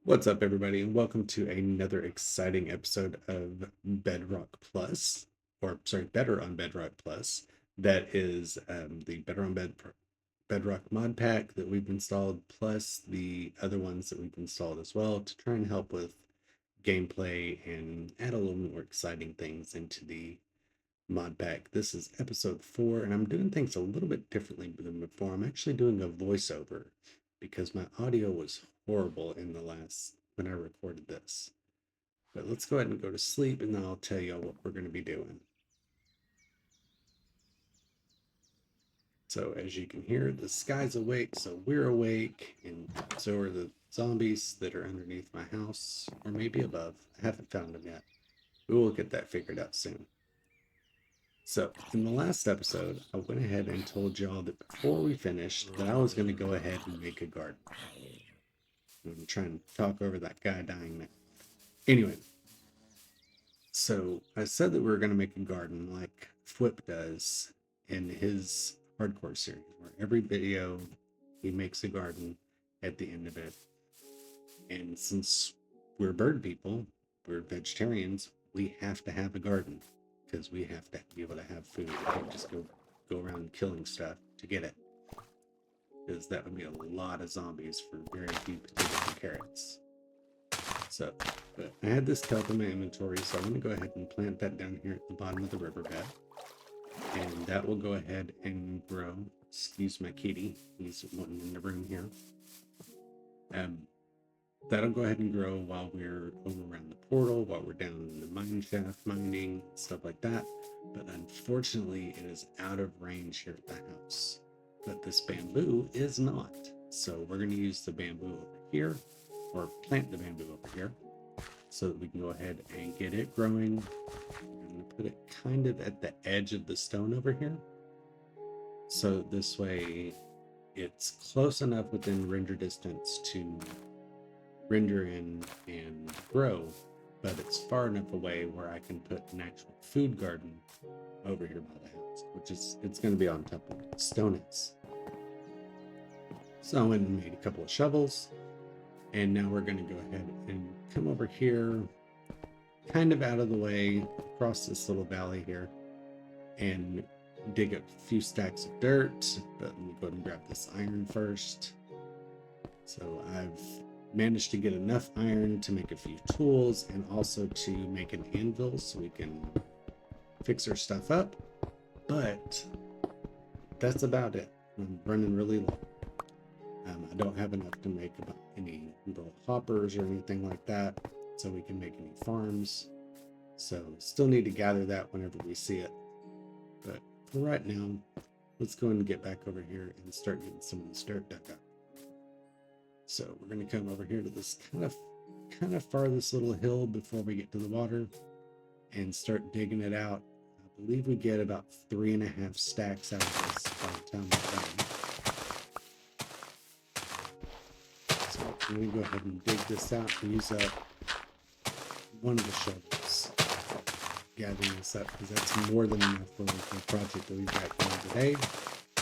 What's up, everybody, and welcome to another exciting episode of Bedrock Plus, or sorry, Better on Bedrock Plus. That is the Bedrock mod pack that we've installed, plus the other ones that we've installed as well to try and help with gameplay and add a little more exciting things into the mod pack. This is episode 4, and I'm doing things a little bit differently than before. I'm actually doing a voiceover because my audio was horrible in the last when I recorded this. But let's go ahead and go to sleep, and then I'll tell you what we're going to be doing. So as you can hear, the sky's awake, so we're awake, and so are the zombies that are underneath my house, or maybe above. I haven't found them yet. We will get that figured out soon. So in the last episode, I went ahead and told y'all that before we finished that I was going to go ahead and make a garden. I'm trying to talk over that guy dying now. Anyway, so I said that we were going to make a garden like Flip does in his hardcore series, where every video he makes a garden at the end of it. And since we're bird people, we're vegetarians, we have to have a garden because we have to be able to have food. We can't just go around killing stuff to get it, because that would be a lot of zombies for very few potatoes and carrots. So, but I had this kelp in my inventory, so I'm going to go ahead and plant that down here at the bottom of the riverbed. And that will go ahead and grow. Excuse my kitty, he's wanting in the room here. That'll go ahead and grow while we're over around the portal, while we're down in the mine shaft mining, stuff like that. But unfortunately, it is out of range here at the house. But this bamboo is not. So we're going to use the bamboo over here, or plant the bamboo over here, so that we can go ahead and get it growing. I'm going to put it kind of at the edge of the stone over here. So this way it's close enough within render distance to render in and grow, but it's far enough away where I can put an actual food garden over here by the house, which is, it's going to be on top of where the stone is. So I went and made a couple of shovels, and now we're going to go ahead and come over here, kind of out of the way, across this little valley here, and dig a few stacks of dirt. But let me go ahead and grab this iron first. So I've managed to get enough iron to make a few tools and also to make an anvil so we can fix our stuff up. But that's about it. I'm running really low. I don't have enough to make any little hoppers or anything like that, so we can make any farms. So still need to gather that whenever we see it. But for right now, let's go and get back over here and start getting some of this dirt dug up. So we're going to come over here to this kind of farthest little hill before we get to the water and start digging it out. I believe we get about 3.5 stacks out of this by the time we're done. So I'm going to go ahead and dig this out and use up one of the shovels, gathering this up, because that's more than enough for the project that we've got going today.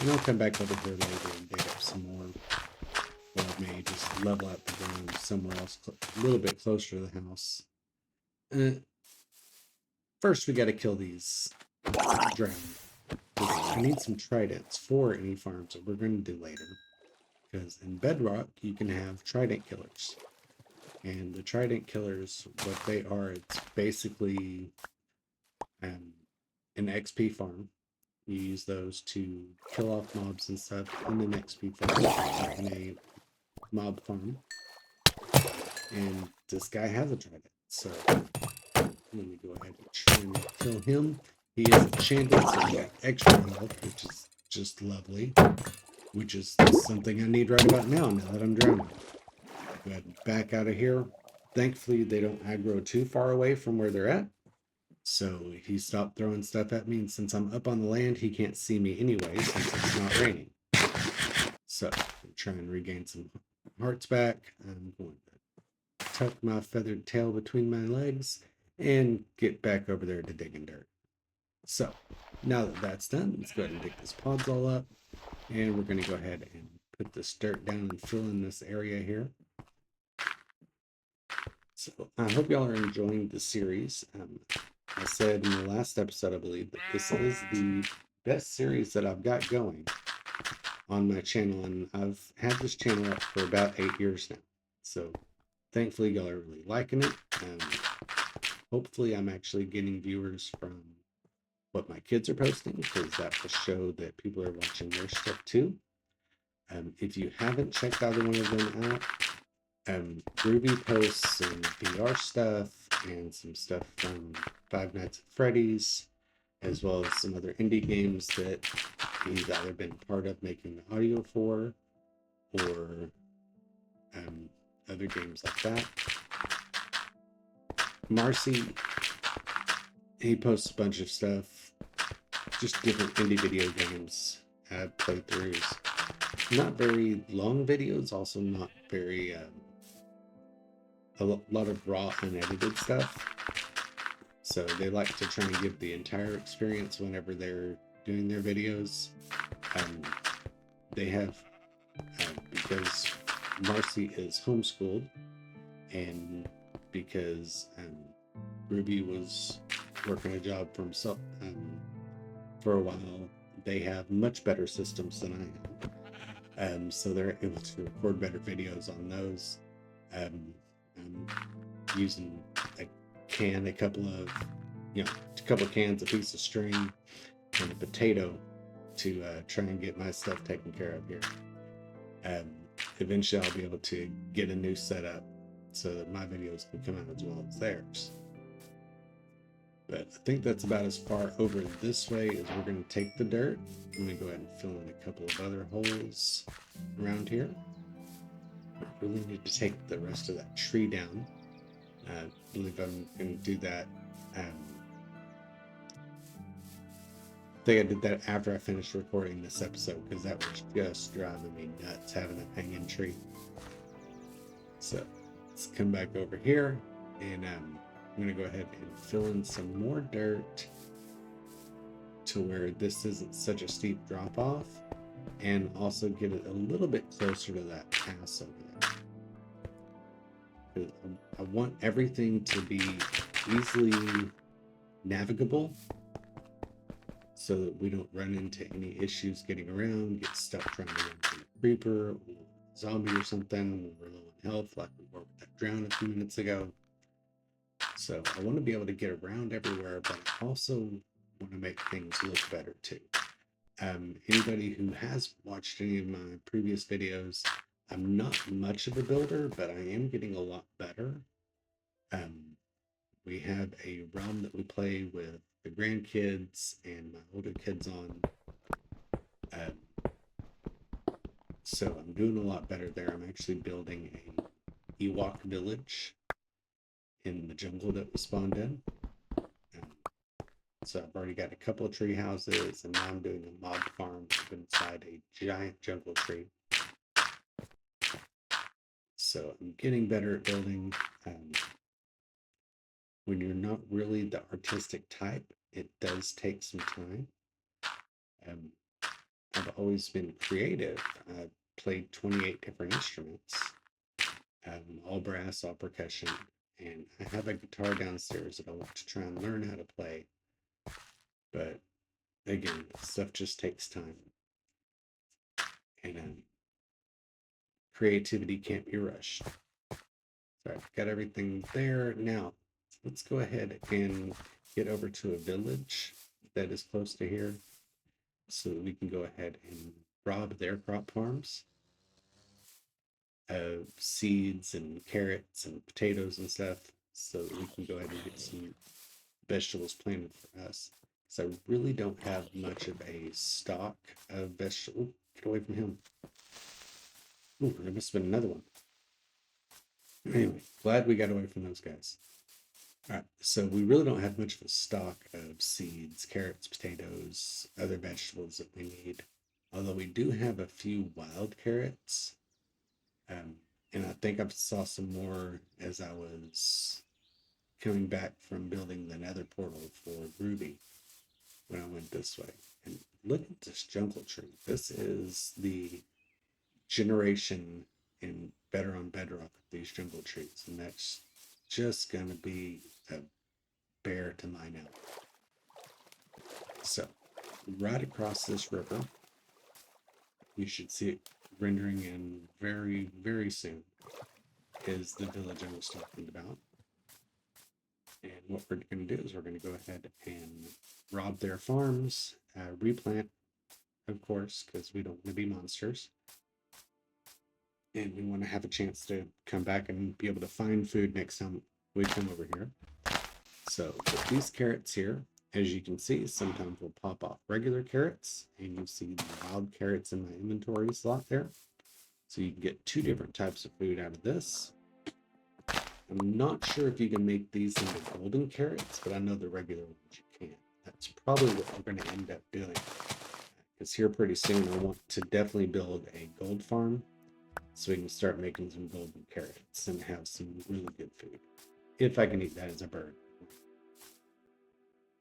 And I'll come back over here later and dig up some more, or I may just level out the ground somewhere else a little bit closer to the house. First, we got to kill these drowned. I need some tridents for any farms that we're going to do later, because in Bedrock you can have trident killers, and the trident killers, what they are, it's basically an XP farm. You use those to kill off mobs and stuff in an XP farm, in a mob farm. And this guy has a trident, so let me go ahead and try and kill him. He is enchanted, so he got extra health, which is just lovely. Which is something I need right about now that I'm drowning. Go ahead and back out of here. Thankfully, they don't aggro too far away from where they're at. So he stopped throwing stuff at me, and since I'm up on the land, he can't see me anyway since it's not raining. So I'm trying to regain some hearts back. I'm going to tuck my feathered tail between my legs and get back over there to digging dirt. So now that that's done, let's go ahead and dig this pods all up. And we're going to go ahead and put this dirt down and fill in this area here. So I hope y'all are enjoying the series. I said in the last episode, I believe, that this is the best series that I've got going on my channel, and I've had this channel up for about 8 years now. So thankfully, y'all are really liking it. Hopefully, I'm actually getting viewers from what my kids are posting, because that will show that people are watching their stuff too. If you haven't checked either one of them out, Ruby posts some VR stuff and some stuff from Five Nights at Freddy's, as well as some other indie games that he's either been part of making the audio for, or other games like that. Marcy, he posts a bunch of stuff, just different indie video games, playthroughs. Not very long videos, also not very, a lot of raw, unedited stuff. So they like to try and give the entire experience whenever they're doing their videos. They have, because Marcy is homeschooled, and because Ruby was working a job for himself for a while, they have much better systems than I have. So they're able to record better videos on those. I'm using a couple of cans, a piece of string, and a potato to try and get my stuff taken care of here. Eventually I'll be able to get a new setup so that my videos can come out as well as theirs. But I think that's about as far over this way as we're going to take the dirt. I'm going to go ahead and fill in a couple of other holes around here. I really need to take the rest of that tree down. I believe I'm going to do that. I think I did that after I finished recording this episode, because that was just driving me nuts, having a hanging tree. So let's come back over here, and I'm going to go ahead and fill in some more dirt to where this isn't such a steep drop off, and also get it a little bit closer to that pass over there. I want everything to be easily navigable so that we don't run into any issues getting around, get stuck trying to run from a creeper or a zombie or something when we're low on health, like we were with that drown a few minutes ago. So I want to be able to get around everywhere, but I also want to make things look better too. Anybody who has watched any of my previous videos, I'm not much of a builder, but I am getting a lot better. We have a realm that we play with the grandkids and my older kids on. So I'm doing a lot better there. I'm actually building a Ewok village in the jungle that we spawned in. So I've already got a couple of tree houses, and now I'm doing a mob farm inside a giant jungle tree. So I'm getting better at building. When you're not really the artistic type, it does take some time. I've always been creative. I've played 28 different instruments, all brass, all percussion, and I have a guitar downstairs that I want to try and learn how to play. But again, stuff just takes time, and creativity can't be rushed. So I've got everything there. Now, let's go ahead and get over to a village that is close to here so that we can go ahead and rob their crop farms of seeds and carrots and potatoes and stuff, so that we can go ahead and get some vegetables planted for us. So I really don't have much of a stock of vegetables. Get away from him. Ooh, there must have been another one. Anyway, glad we got away from those guys. All right, so we really don't have much of a stock of seeds, carrots, potatoes, other vegetables that we need. Although we do have a few wild carrots. And I think I saw some more as I was coming back from building the nether portal for Ruby when I went this way. And look at this jungle tree. This is the generation in Better on Bedrock of these jungle trees, and that's just going to be a bear to mine out. So, right across this river, you should see it rendering in very, very soon, is the village I was talking about. And what we're going to do is we're going to go ahead and rob their farms, replant, of course, because we don't want to be monsters. And we want to have a chance to come back and be able to find food next time we come over here. So with these carrots here, as you can see, sometimes we'll pop off regular carrots, and you see the wild carrots in my inventory slot there. So you can get 2 different types of food out of this. I'm not sure if you can make these into golden carrots, but I know the regular ones you can. That's probably what we're going to end up doing. Because here pretty soon I want to definitely build a gold farm so we can start making some golden carrots and have some really good food. If I can eat that as a bird.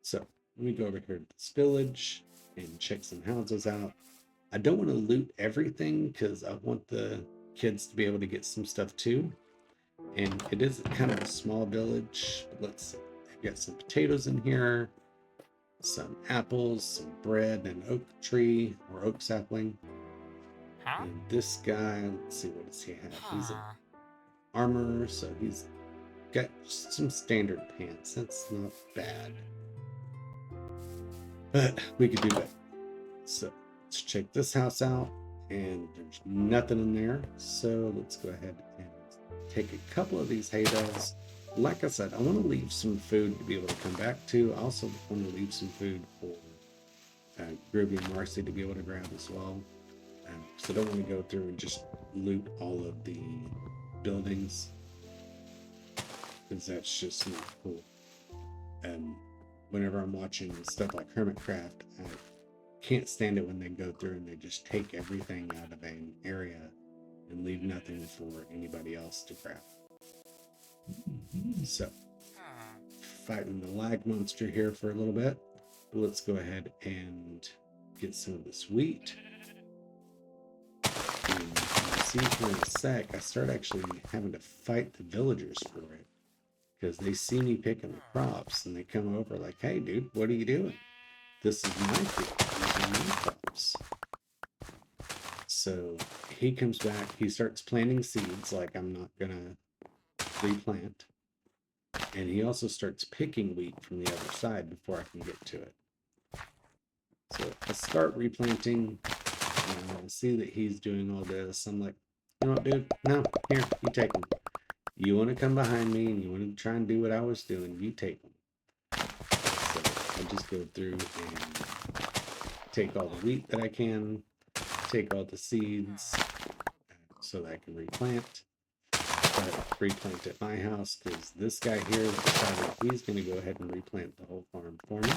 So let me go over here to this village and check some houses out. I don't want to loot everything because I want the kids to be able to get some stuff too. And it is kind of a small village. Let's see. I've got some potatoes in here, some apples, some bread, an oak tree or oak sapling. And this guy, let's see, what does he have? He's an armor, so he's got some standard pants. That's not bad. But we could do better. So let's check this house out. And there's nothing in there. So let's go ahead and take a couple of these hay bales. Like I said, I want to leave some food to be able to come back to. I also want to leave some food for Groovy and Marcy to be able to grab as well. So I don't want to go through and just loot all of the buildings, because that's just not cool. Whenever I'm watching stuff like Hermitcraft, I can't stand it when they go through and they just take everything out of an area and leave nothing for anybody else to grab. So, fighting the lag monster here for a little bit. Let's go ahead and get some of this wheat. And you'll see for in a sec, I start actually having to fight the villagers for it, because they see me picking the crops and they come over like, hey dude, what are you doing? This is my field, these are my crops. So he comes back, he starts planting seeds like I'm not gonna replant. And he also starts picking wheat from the other side before I can get to it. So I start replanting, and I see that he's doing all this. I'm like, you know what, dude? No, here, you take them. You want to come behind me and you want to try and do what I was doing, you take them. So I just go through and take all the wheat that I can, take all the seeds so that I can replant. Replant at my house because this guy here decided he's going to go ahead and replant the whole farm for me,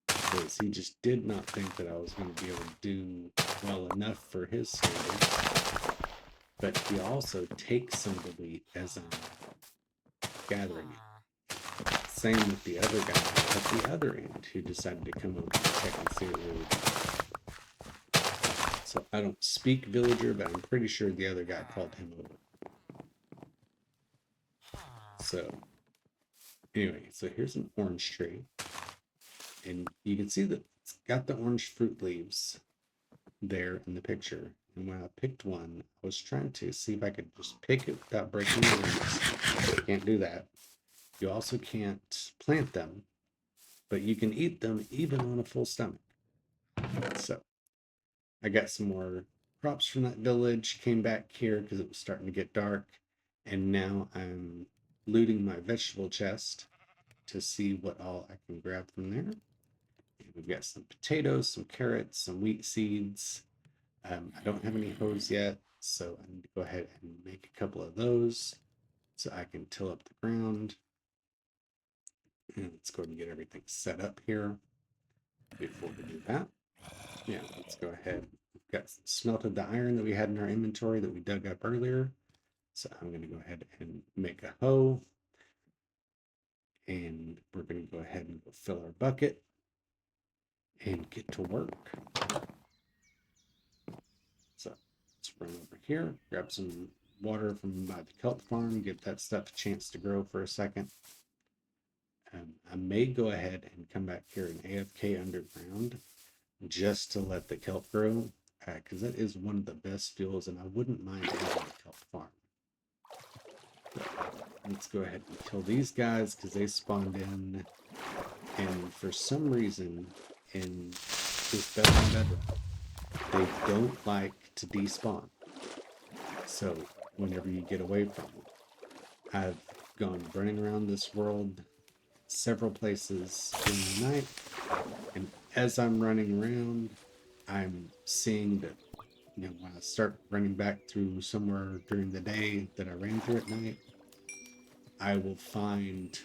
because he just did not think that I was going to be able to do well enough for his standards. But he also takes some of the wheat as I'm gathering it. Same with the other guy at the other end who decided to come over and check and see what we were doing. So I don't speak villager, but I'm pretty sure the other guy called him over. So anyway, so here's an orange tree, and you can see that it's got the orange fruit leaves there in the picture. And when I picked one, I was trying to see if I could just pick it without breaking the leaves. Can't do that. You also can't plant them, but you can eat them even on a full stomach. So I got some more crops from that village, came back here because it was starting to get dark, and now I'm looting my vegetable chest to see what all I can grab from there. And we've got some potatoes, some carrots, some wheat seeds. I don't have any hoes yet, so I need to go ahead and make a couple of those so I can till up the ground. And let's go ahead and get everything set up here before we do that. Yeah, let's go ahead. We've got smelted the iron that we had in our inventory that we dug up earlier. So I'm going to go ahead and make a hoe. And we're going to go ahead and fill our bucket and get to work. So let's run over here, grab some water from by the kelp farm, give that stuff a chance to grow for a second. I may go ahead and come back here and AFK underground just to let the kelp grow, because that is one of the best fuels, and I wouldn't mind having a kelp farm. Let's go ahead and kill these guys because they spawned in, and for some reason in this Bedrock, they don't like to despawn. So whenever you get away from them, I've gone running around this world several places in the night, and as I'm running around, I'm seeing that, you know, when I start running back through somewhere during the day that I ran through at night, I will find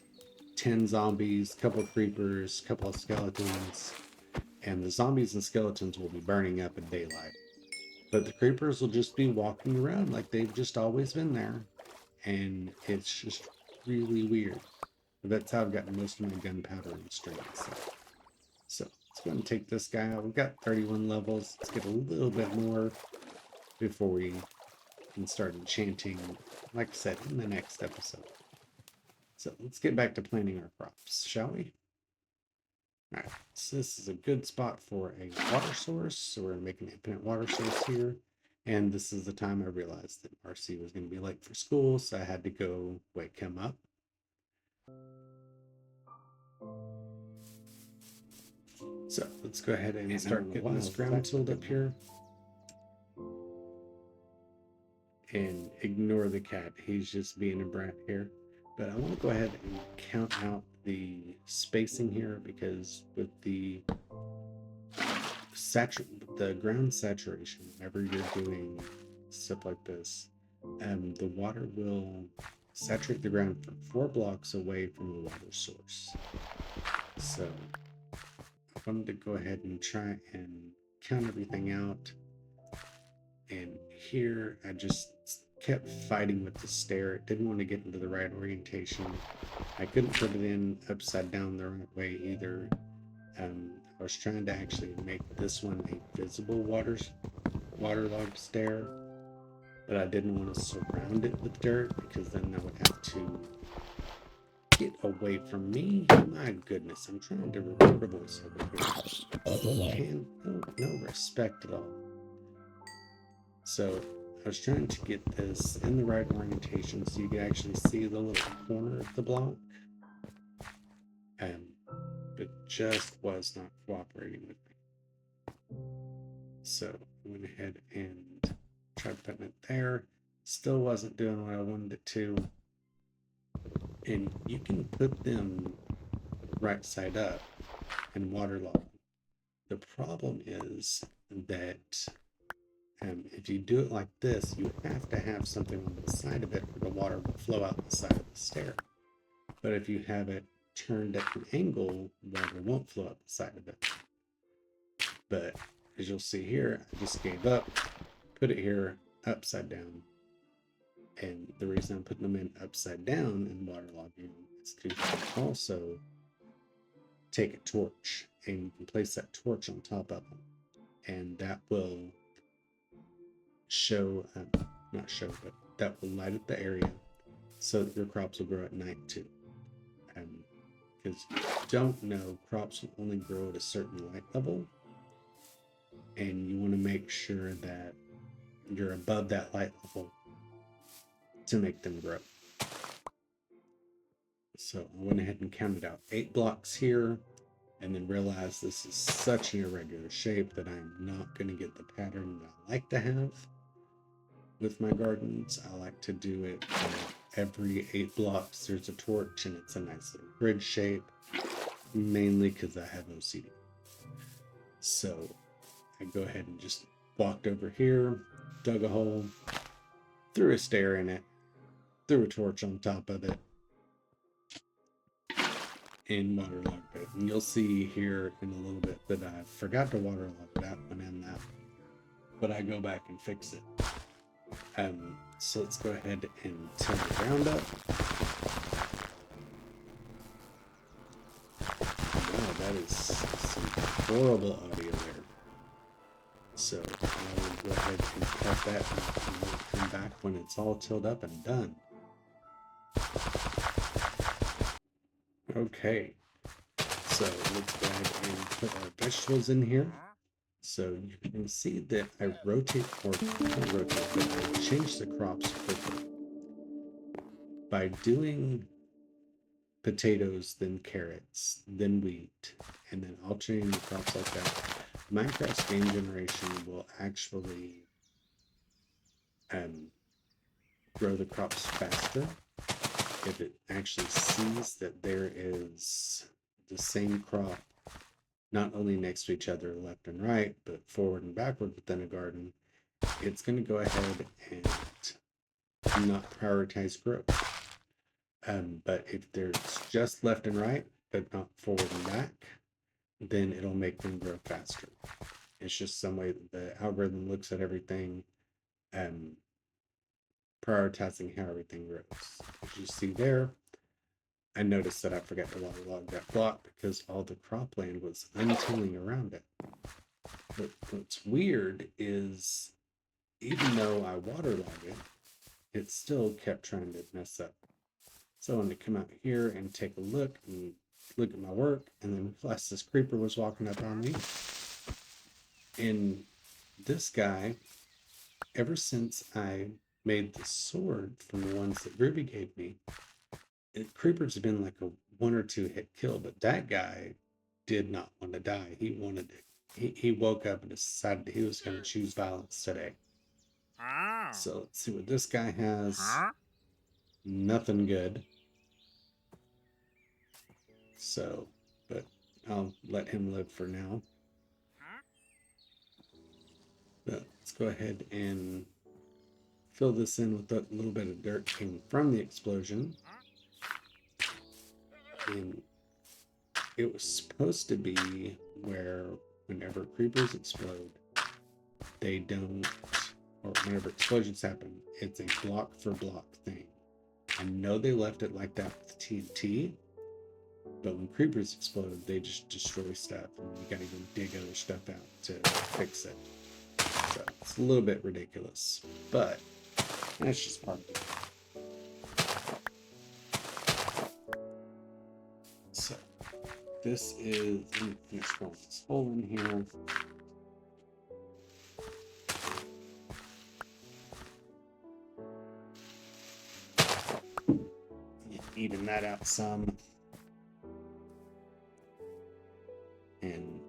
10 zombies, couple of creepers, couple of skeletons, and the zombies and skeletons will be burning up in daylight. But the creepers will just be walking around like they've just always been there, and it's just really weird. But that's how I've gotten most of my gunpowder and strings. So let's go and take this guy out. We've got 31 levels. Let's get a little bit more before we can start enchanting, like I said, in the next episode. So let's get back to planting our crops, shall we? All right, so this is a good spot for a water source. So we're going to make an infinite water source here. And this is the time I realized that RC was going to be late for school, so I had to go wake him up. So let's go ahead and start getting this ground tilled up here. And ignore the cat, he's just being a brat here. But I want to go ahead and count out the spacing here, because with the ground saturation, whenever you're doing stuff like this, the water will saturate the ground from 4 blocks away from the water source. So I wanted to go ahead and try and count everything out. And here I just kept fighting with the stair. It didn't want to get into the right orientation. I couldn't put it in upside down the right way either. I was trying to actually make this one a visible waterlogged stair, but I didn't want to surround it with dirt because then I would have to get away from me. My goodness, I'm trying to record a voice over here. No respect at all. So I was trying to get this in the right orientation so you could actually see the little corner of the block. But just was not cooperating with me. So I went ahead and tried putting it there. Still wasn't doing what I wanted it to. And you can put them right side up and waterlog. The problem is that if you do it like this, you have to have something on the side of it where the water will flow out the side of the stair. But if you have it turned at an angle, water won't flow out the side of it. But as you'll see here, I just gave up, put it here upside down. And the reason I'm putting them in upside down and waterlogging is to also take a torch, and you can place that torch on top of them, and that will show, not show, but that will light up the area so that your crops will grow at night too. Because if you don't know, crops will only grow at a certain light level, and you want to make sure that you're above that light level to make them grow. So I went ahead and counted out 8 blocks here, and then realized this is such an irregular shape that I'm not going to get the pattern that I like to have with my gardens. I like to do it every 8 blocks there's a torch, and it's a nice little grid shape, mainly because I have OCD. So I go ahead and just walked over here, dug a hole, threw a stair in it, threw a torch on top of it, and waterlogged it. And you'll see here in a little bit that I forgot to waterlog that one and that, but I go back and fix it. So let's go ahead and till the ground up. Wow, that is some horrible audio there. So I will go ahead and cut that and we'll come back when it's all tilled up and done. Okay, so let's go ahead and put our vegetables in here. So you can see that I rotate, or not rotate, but I change the crops quickly. By doing potatoes, then carrots, then wheat, and then alternating the crops like that, Minecraft's game generation will actually grow the crops faster if it actually sees that there is the same crop not only next to each other left and right, but forward and backward within a garden. It's going to go ahead and not prioritize growth. But if there's just left and right, but not forward and back, then it'll make them grow faster. It's just some way that the algorithm looks at everything, prioritizing how everything grows. As you see there, I noticed that I forgot to waterlog that block because all the cropland was untilling around it. But what's weird is, even though I waterlogged it, it still kept trying to mess up. So I wanted to come out here and take a look at my work, and then realized this creeper was walking up on me. And this guy, ever since I made the sword from the ones that Ruby gave me, creepers have been like a 1 or 2 hit kill, but that guy did not want to die. He wanted it. He woke up and decided he was going to choose violence today. So let's see what this guy has. Nothing good. So, but I'll let him live for now. But let's go ahead and fill this in with a little bit of dirt came from the explosion. And it was supposed to be where whenever creepers explode, they don't, or whenever explosions happen, it's a block for block thing. I know they left it like that with TNT, but when creepers explode, they just destroy stuff, and you gotta go dig other stuff out to fix it. So it's a little bit ridiculous, but that's just part of it. So this is, let me finish filling this hole in here. Even that out some. And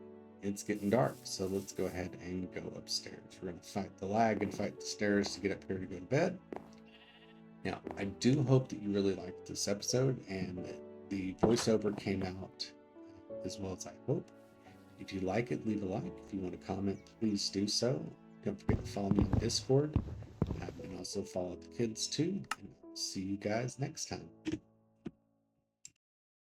it's getting dark, so let's go ahead and go upstairs. We're going to fight the lag and fight the stairs to get up here to go to bed. Now, I do hope that you really liked this episode and that the voiceover came out as well as I hope. If you like it, leave a like. If you want to comment, please do so. Don't forget to follow me on Discord, and also follow the kids too. And I'll see you guys next time.